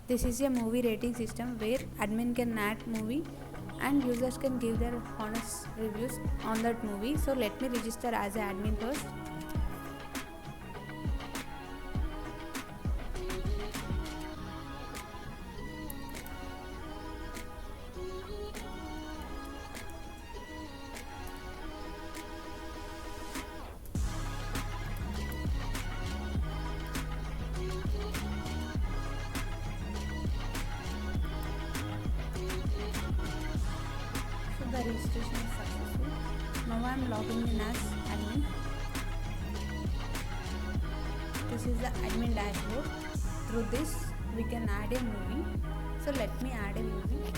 This is a movie rating system where admin can add movie and users can give their honest reviews on that movie. So let me register as an admin first. The registration is successful. Now I am logging in as admin. This is the admin dashboard. Through this we can add a movie. So let me add a movie.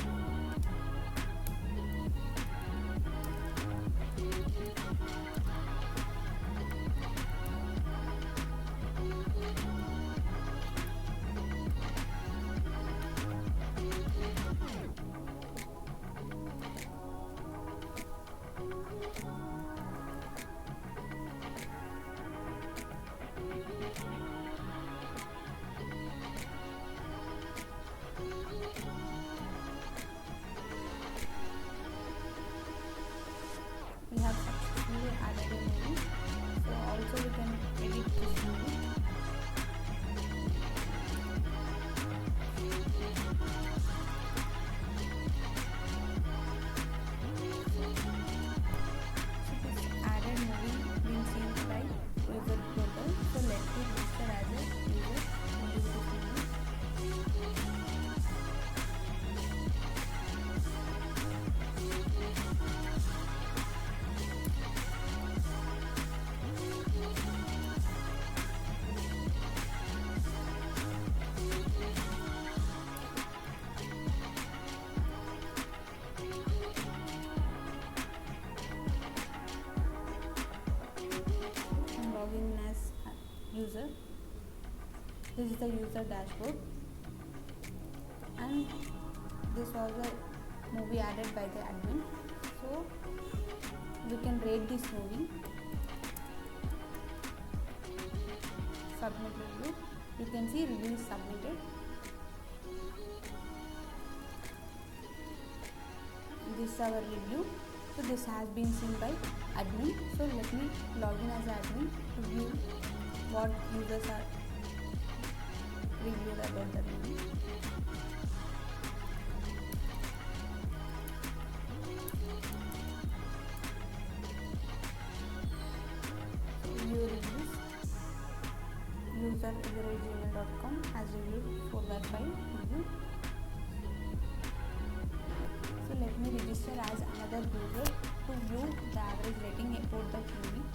We have successfully added a movie. So also we can edit this movie. So this added movie being seen by user portal. So let me register as a user and use this movie. I'm logging in as a user. This is the user dashboard, and this was a movie added by the admin. So we can rate this movie. Submit review. You can see review is submitted. This is our review. So this has been seen by admin. So let me log in as admin to view what users are reviewed about the movie. Review reviews. User IntelliJ.com has reviewed 4/5 review. So let me register as another user to view the average rating about the movie.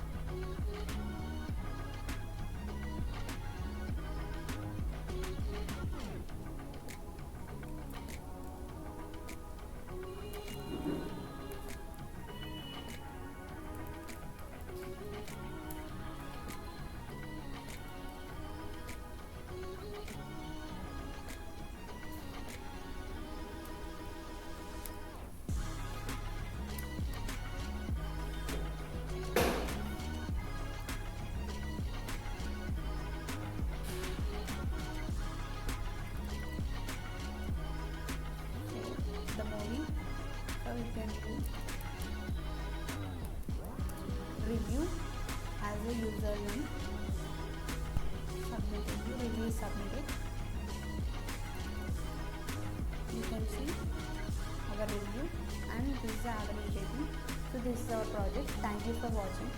The movie, so we can review as a username. Submitted, review is submitted. You can see our review, and this is the average rating. So this is our project. Thank you for watching.